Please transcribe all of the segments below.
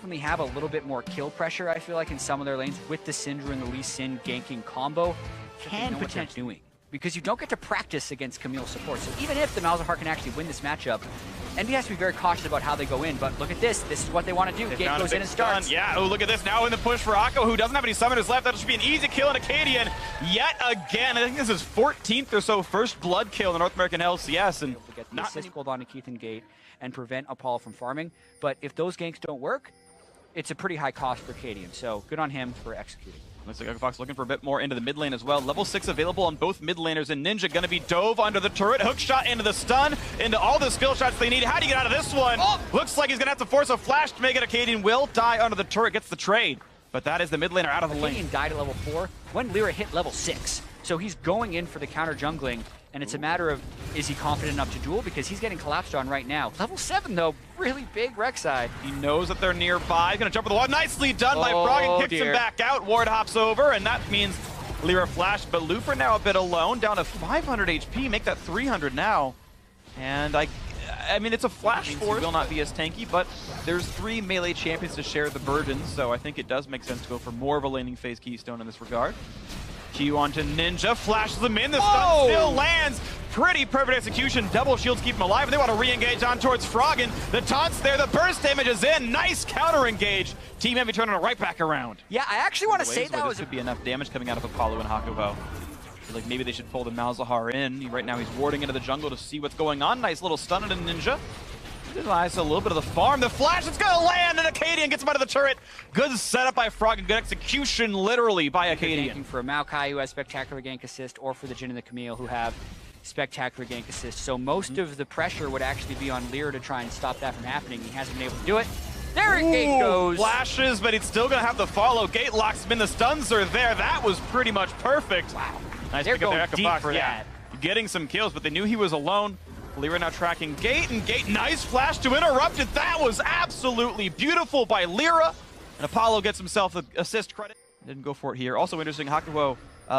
definitely have a little bit more kill pressure, I feel like, in some of their lanes with the Syndra and the Lee Sin ganking combo. Can potentially doing. Because you don't get to practice against Camille support. So even if the Malzahar can actually win this matchup, Envy has to be very cautious about how they go in. But look at this. This is what they want to do. Gate goes in and starts. Yeah, oh, look at this. Now in the push for Akko, who doesn't have any summoners left. That should be an easy kill on Acadian. Yet again, I think this is 14th or so first blood kill in the North American LCS. And to get the assist hold on to Keith and Gate and prevent Apollo from farming. But if those ganks don't work, it's a pretty high cost for Acadian. So good on him for executing. Looks like Fox looking for a bit more into the mid lane as well. Level 6 available on both mid laners, and Ninja gonna be dove under the turret, hook shot into the stun, into all the skill shots they need. How do you get out of this one? Oh! Looks like he's gonna have to force a flash to make it. Acadian will die under the turret, gets the trade. But that is the mid laner out of the lane. Acadian died at level 4 when Lyra hit level 6. So he's going in for the counter jungling, and it's a matter of, is he confident enough to duel? Because he's getting collapsed on right now. Level 7 though, really big Rek'Sai. He knows that they're nearby. He's gonna jump over the wall. Nicely done by Frog, and kicks him back out. Ward hops over, and that means Lyra flash. But Looper now a bit alone, down to 500 HP. Make that 300 now. And I mean, it's a flash force. Will not be as tanky, but there's 3 melee champions to share the burden, so I think it does make sense to go for more of a laning phase keystone in this regard. Q onto Ninja, flashes him in, the stun still lands. Pretty perfect execution, double shields keep him alive, and they want to re-engage on towards Frog, and the taunts there, the burst damage is in, nice counter-engage. Team Envy turning it right back around. Yeah, I actually want to say that could be enough damage coming out of Apollo and Hakuho. Like maybe they should pull the Malzahar in. Right now he's warding into the jungle to see what's going on. Nice little stun into Ninja. Denies a little bit of the farm. The flash, it's gonna land, and Acadian gets him out of the turret. Good setup by Frog, and good execution literally by Acadian. For Maokai, who has spectacular gank assist, or for the Jhin and the Camille, who have spectacular gank assist. So most of the pressure would actually be on Lyra to try and stop that from happening. He hasn't been able to do it. There Gate goes. Flashes, but he's still gonna have the follow. Gate locks him in. The stuns are there. That was pretty much perfect. Wow. Nice They're pick up there, going deep for that. Getting some kills, but they knew he was alone. Lyra now tracking Gate, and Gate, nice flash to interrupt it. That was absolutely beautiful by Lyra. And Apollo gets himself the assist credit. Didn't go for it here. Also interesting, Hakuho,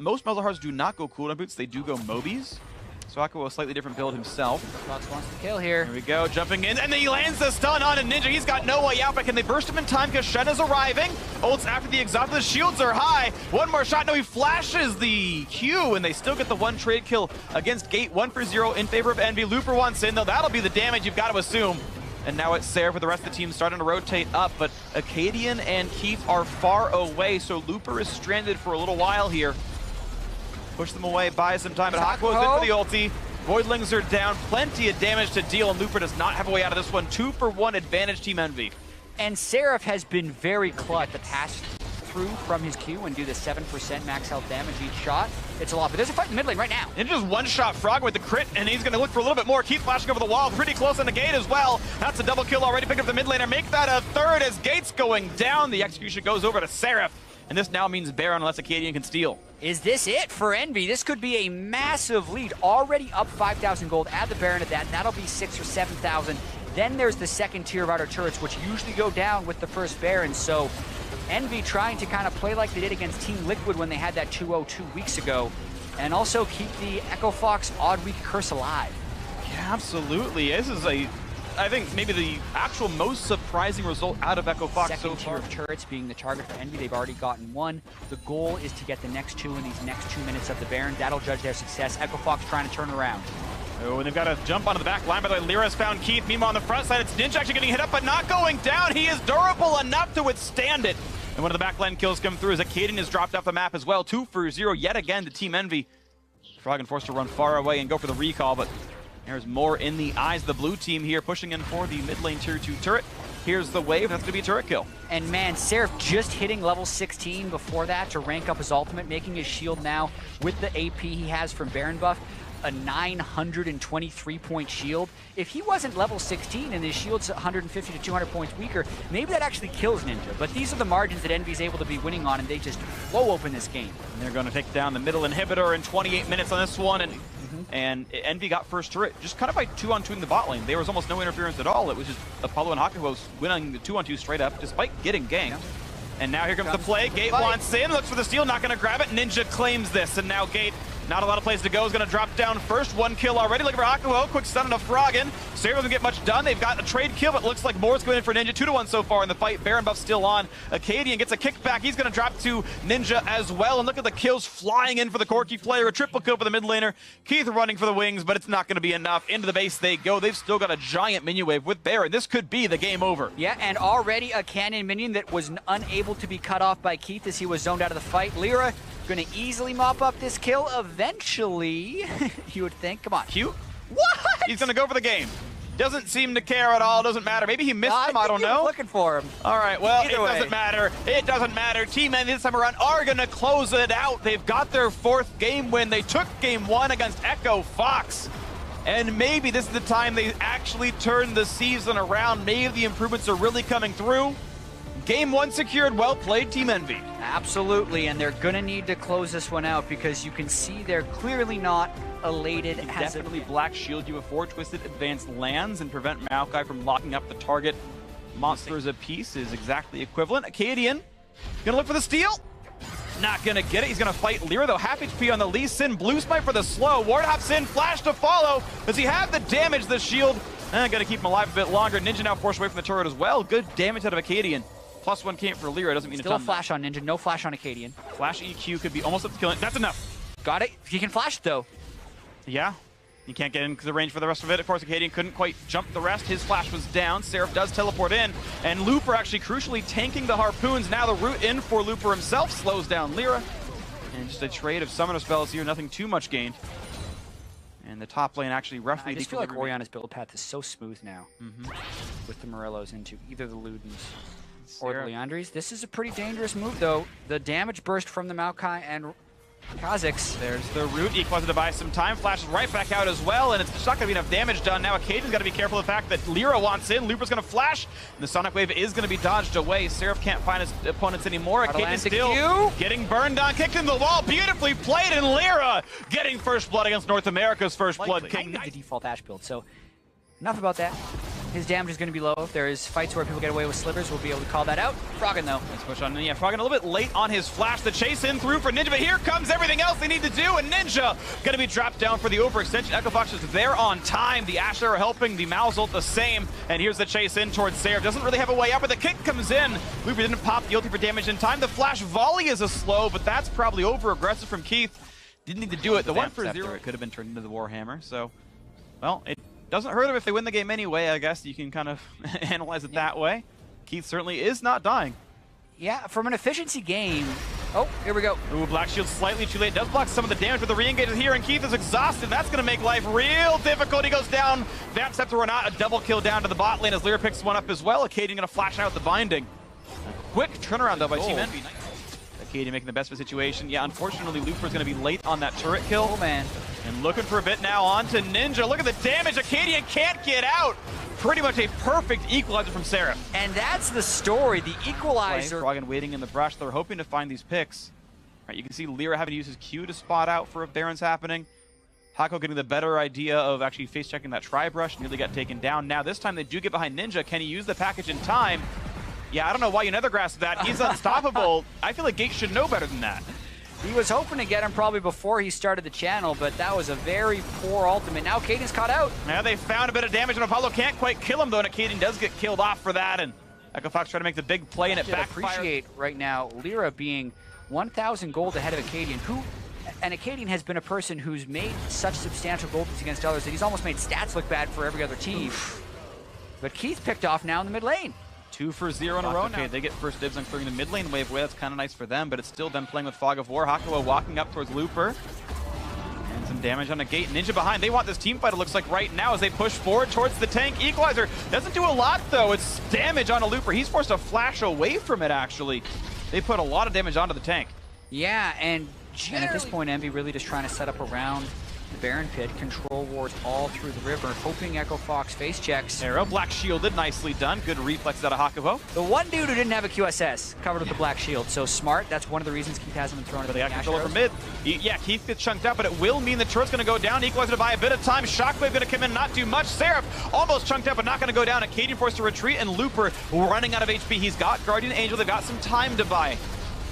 most Malzahars do not go cooldown boots, they do go Mobies. So Hakuho, a slightly different build himself. Fox wants to kill here. Here we go, jumping in, and then he lands the stun on a Ninja. He's got no way out, but can they burst him in time because Shenna's arriving? Ults after the exhaust, the shields are high. One more shot, no, he flashes the Q, and they still get the one trade kill against Gate, 1 for 0 in favor of Envy. Looper wants in, though that'll be the damage you've got to assume. And now it's Seraph with the rest of the team starting to rotate up, but Acadian and Keith are far away, so Looper is stranded for a little while here. Push them away, buy some time, but Hakuho's in for the ulti. Voidlings are down, plenty of damage to deal, and Looper does not have a way out of this one. 2 for 1 advantage, Team Envy. And Seraph has been very clutch to pass through from his Q and do the 7% max health damage each shot. It's a lot, but there's a fight in the mid lane right now. And just one-shot Frog with the crit, and he's going to look for a little bit more. Keith flashing over the wall, pretty close on the Gate as well. That's a double kill already, pick up the mid laner, make that a third as Gate's going down. The execution goes over to Seraph, and this now means Baron unless Acadian can steal. Is this it for Envy? This could be a massive lead. Already up 5,000 gold. Add the Baron to that. That'll be 6,000 or 7,000. Then there's the second tier of outer turrets, which usually go down with the first Baron. So Envy trying to kind of play like they did against Team Liquid when they had that 2-0 2 weeks ago. And also keep the Echo Fox Odd Week curse alive. Yeah, absolutely. This is I think maybe the actual most surprising result out of Echo Fox so far. Second tier of turrets being the target for Envy. They've already gotten 1. The goal is to get the next 2 in these next 2 minutes of the Baron. That'll judge their success. Echo Fox trying to turn around. Oh, and they've got to jump onto the back line. By the way, Lyra's found Keith. Meanwhile, on the front side, it's Ninja actually getting hit up, but not going down. He is durable enough to withstand it. And one of the backline kills come through as Acadian is dropped off the map as well. 2 for 0 yet again to Team Envy. Frog and forced to run far away and go for the recall, but there's more in the eyes of the blue team here, pushing in for the mid lane tier 2 turret. Here's the wave, that's going to be a turret kill. And man, Seraph just hitting level 16 before that to rank up his ultimate, making his shield now with the AP he has from Baron buff, a 923-point shield. If he wasn't level 16 and his shield's 150 to 200 points weaker, maybe that actually kills Ninja. But these are the margins that Envy's able to be winning on, and they just blow open this game. And they're going to take down the middle inhibitor in 28 minutes on this one, and Envy got first turret just kind of by 2-on-2ing the bot lane. There was almost no interference at all. It was just Apollo and Hakuho winning the 2-on-2 straight up, despite getting ganked. Yeah. And now here comes the play. Gate wants in, looks for the steal, not going to grab it. Ninja claims this, and now Gate Not a lot of places to go. Is going to drop down first. 1 kill already. Looking for Hakuho. Quick stun on a Froggen. Sarah doesn't get much done. They've got a trade kill, but looks like Moore's going in for Ninja. 2-1 so far in the fight. Baron buff still on. Acadian gets a kickback. He's going to drop to Ninja as well. And look at the kills flying in for the Corki player. A triple kill for the mid laner. Keith running for the wings, but it's not going to be enough. Into the base they go. They've still got a giant minion wave with Baron. This could be the game over. Yeah, and already a cannon minion that was unable to be cut off by Keith as he was zoned out of the fight. Lyra going to easily mop up this kill eventually, you would think. Come on. Cute. What? He's going to go for the game. Doesn't seem to care at all. Doesn't matter. Maybe he missed him. I don't know. Looking for him. All right. Well, Either it way. doesn't matter. It doesn't matter. Team Envy this time around are going to close it out. They've got their 4th game win. They took game 1 against Echo Fox. And maybe this is the time they actually turn the season around. Maybe the improvements are really coming through. Game 1 secured. Well played, Team Envy. Absolutely, and they're going to need to close this one out because you can see they're clearly not elated. Definitely Black Shield you before Twisted Advanced lands and prevent Maokai from locking up the target. Monsters apiece is exactly equivalent. Acadian gonna look for the steal. Not gonna get it. He's gonna fight Lyra though. Half HP on the Lee Sin. Blue Smite for the slow. Ward hops in. Flash to follow. Does he have the damage? The shield. Gonna keep him alive a bit longer. Ninja now forced away from the turret as well. Good damage out of Acadian. +1 came for Lyra. Doesn't mean Still a a ton. flash on Ninja. No flash on Acadian. Flash EQ could be almost up to killing. That's enough. Got it. He can flash though. Yeah. You can't get into the range for the rest of it. Of course, Acadian couldn't quite jump the rest. His flash was down. Seraph does teleport in. And Looper actually crucially tanking the harpoons. Now the route in for Looper himself slows down Lyra. And just a trade of summoner spells here. Nothing too much gained. And the top lane actually roughly... I just feel like Oriana's build path is so smooth now. With the Morellos into either the Ludens or the Leandries. This is a pretty dangerous move though. The damage burst from the Maokai and Kha'Zix. There's the root. Equalizer to buy some time. Flashes right back out as well, and it's just not going to be enough damage done. Now Acadian's got to be careful of the fact that Lyra wants in. Looper's going to flash, and the Sonic Wave is going to be dodged away. Seraph can't find his opponents anymore. Acadian's still getting burned on. Kicked into the wall. Beautifully played, and Lyra getting first blood against North America's first blood king. The default Ash build, so enough about that. His damage is going to be low. If there is fights where people get away with slivers, we'll be able to call that out. Froggen, though. Let's push on. Yeah, Froggen a little bit late on his flash. The chase in through for Ninja, but here comes everything else they need to do, and Ninja going to be dropped down for the overextension. Echo Fox is there on time. The Asher are helping. The Mal's ult the same, and here's the chase in towards Seraph. Doesn't really have a way out, but the kick comes in. Looper didn't pop the ulti for damage in time. The flash volley is a slow, but that's probably over-aggressive from Keith. Didn't need to do it. The 1-for-0, it could have been turned into the Warhammer, so, well, it doesn't hurt him if they win the game anyway, I guess. You can kind of analyze it that way. Keith certainly is not dying. Yeah, from an efficiency game. Oh, here we go. Ooh, Black Shield slightly too late. Does block some of the damage, but the re-engage is here, and Keith is exhausted. That's going to make life real difficult. He goes down. Vamp Scepter or not, a double kill down to the bot lane as Lyra picks one up as well. Acadian going to flash out the binding. A quick turnaround, though, by Team Envy. Acadian making the best of the situation. Yeah, unfortunately, Looper's going to be late on that turret kill. Oh, man. And looking for a bit now on to Ninja. Look at the damage. Acadian can't get out. Pretty much a perfect equalizer from Seraph. And that's the story. The equalizer. Froggen waiting in the brush. They're hoping to find these picks. Right, you can see Lyra having to use his Q to spot out for if Baron's happening. Hako getting the better idea of actually face-checking that tri-brush. Nearly got taken down. Now this time they do get behind Ninja. Can he use the package in time? Yeah, I don't know why you never grasped that. He's unstoppable. I feel like Gate should know better than that. He was hoping to get him probably before he started the channel, but that was a very poor ultimate. Now Acadian's caught out. Now they found a bit of damage, and Apollo can't quite kill him, though, and Acadian does get killed off for that, and Echo Fox trying to make the big play, and it backfires. I appreciate right now Lyra being 1,000 gold ahead of Acadian, and Acadian has been a person who's made such substantial gold against others that he's almost made stats look bad for every other team. But Keith picked off now in the mid lane. 2 for 0 in a row now. They get first dibs on clearing the mid lane wave away. That's kind of nice for them, but it's still them playing with Fog of War. Hakuho walking up towards Looper. And some damage on the Gate. Ninja behind. They want this team fight, it looks like, right now as they push forward towards the tank. Equalizer doesn't do a lot, though. It's damage on a Looper. He's forced to flash away from it, actually. They put a lot of damage onto the tank. Yeah, and at this point, Envy really just trying to set up around the Baron Pit, control wards all through the river, hoping Echo Fox face checks. Arrow, Black Shielded, nicely done. Good reflexes out of Hakuho. The one dude who didn't have a QSS covered with the Black Shield, so smart. That's one of the reasons Keith hasn't been thrown into the controller from mid. Yeah, Keith gets chunked out, but it will mean the turret's going to go down. Equalizer to buy a bit of time. Shockwave going to come in, not do much. Seraph almost chunked out, but not going to go down. Acadian forced to retreat, and Looper running out of HP. He's got Guardian Angel. They've got some time to buy.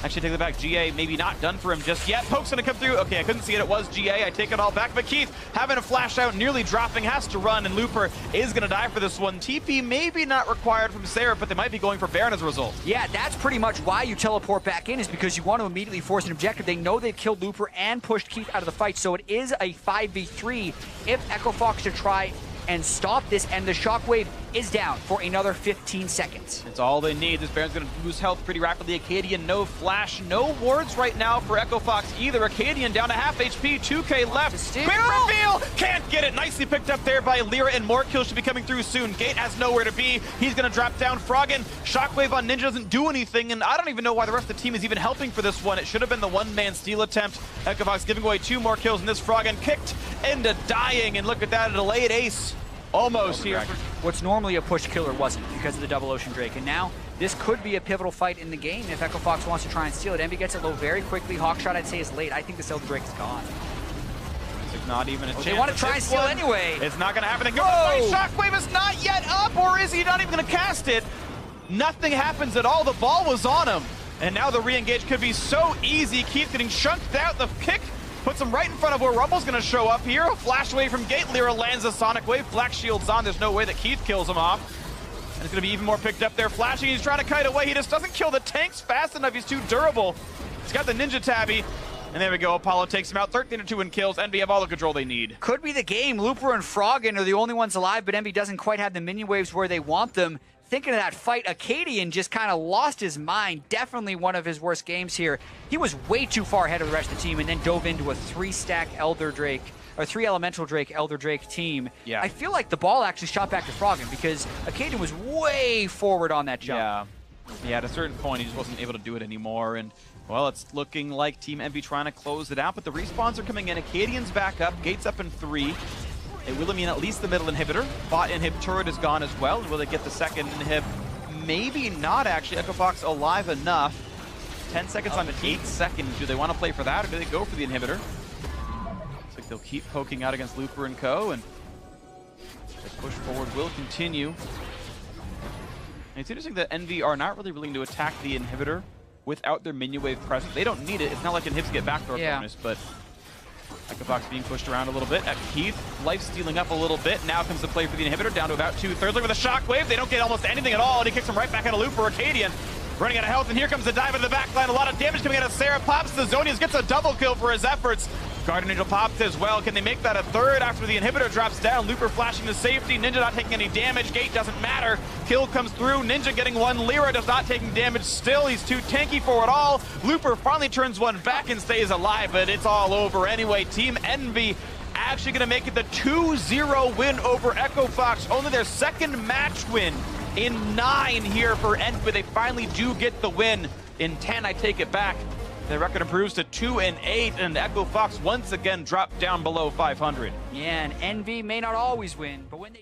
Actually, take it back. GA maybe not done for him just yet. Poke's going to come through. Okay, I couldn't see it. It was GA. I take it all back. But Keith, having a flash out, nearly dropping, has to run, and Looper is going to die for this one. TP maybe not required from Sarah, but they might be going for Baron as a result. Yeah, that's pretty much why you teleport back in, is because you want to immediately force an objective. They know they've killed Looper and pushed Keith out of the fight, so it is a 5v3 if Echo Fox should try and stop this, and the Shockwave is down for another 15 seconds. It's all they need. This Baron's going to lose health pretty rapidly. Acadian, no flash, no wards right now for Echo Fox either. Acadian down to half HP, 2k left. Quick reveal! Can't get it. Nicely picked up there by Lyra, and more kills should be coming through soon. Gate has nowhere to be. He's going to drop down. Froggen, Shockwave on Ninja doesn't do anything, and I don't even know why the rest of the team is even helping for this one. It should have been the one-man steal attempt. Echo Fox giving away 2 more kills, and this Froggen kicked into dying, and look at that, a delayed ace. Almost here. What's normally a push killer wasn't because of the double Ocean Drake, and now this could be a pivotal fight in the game if Echo Fox wants to try and steal it. Envy gets it low very quickly. Hawkshot, I'd say, is late. I think the Elder Drake is gone. It's not even a chance. They want to try and steal anyway. It's not going to happen. Shockwave is not yet up, or is he not even going to cast it? Nothing happens at all. The ball was on him, and now the re-engage could be so easy. Keith getting chunked out. The kick puts him right in front of where Rumble's going to show up here. A flash away from Gate. Lyra lands a Sonic Wave. Black Shield's on. There's no way that Keith kills him off. And it's going to be even more picked up there. Flashing. He's trying to kite away. He just doesn't kill the tanks fast enough. He's too durable. He's got the Ninja Tabby. And there we go. Apollo takes him out. 13-2 in kills. Envy have all the control they need. Could be the game. Looper and Froggen are the only ones alive, but Envy doesn't quite have the minion waves where they want them. Thinking of that fight, Acadian just kind of lost his mind. Definitely one of his worst games here. He was way too far ahead of the rest of the team and then dove into a 3-stack Elder Drake, or 3 Elemental Drake, Elder Drake team. Yeah. I feel like the ball actually shot back to Froggen because Acadian was way forward on that jump. Yeah, at a certain point, he just wasn't able to do it anymore. And, well, it's looking like Team Envy trying to close it out, but the respawns are coming in. Acadian's back up. Gate's up in 3. It will mean at least the middle inhibitor. Bot inhib turret is gone as well. Will they get the second inhib? Maybe not, actually. Echo Fox alive enough. 10 seconds on 8 seconds. Do they want to play for that, or do they go for the inhibitor? Looks like they'll keep poking out against Looper and co, and the push forward will continue. And it's interesting that Envy are not really willing to attack the inhibitor without their minion wave present. They don't need it. It's not like inhibs get backdoor bonus, but Echo Fox being pushed around a little bit. At Keith, life stealing up a little bit. Now comes the play for the inhibitor, down to about 2/3. Look at the Shockwave. They don't get almost anything at all, and he kicks him right back into Looper. Acadian running out of health, and here comes the dive into the back line. A lot of damage coming out of Sarah. Pops the Zonius, gets a double kill for his efforts. Guardian Angel popped as well. Can they make that a 3rd after the inhibitor drops down? Looper flashing to safety. Ninja not taking any damage. Gate doesn't matter. Kill comes through. Ninja getting 1. Lyra does not taking damage still. He's too tanky for it all. Looper finally turns 1 back and stays alive, but it's all over anyway. Team Envy actually going to make it the 2-0 win over Echo Fox. Only their 2nd match win in 9 here for Envy. They finally do get the win. In 10, I take it back. Their record improves to 2-8, and Echo Fox once again dropped down below 500. Yeah, and Envy may not always win, but when they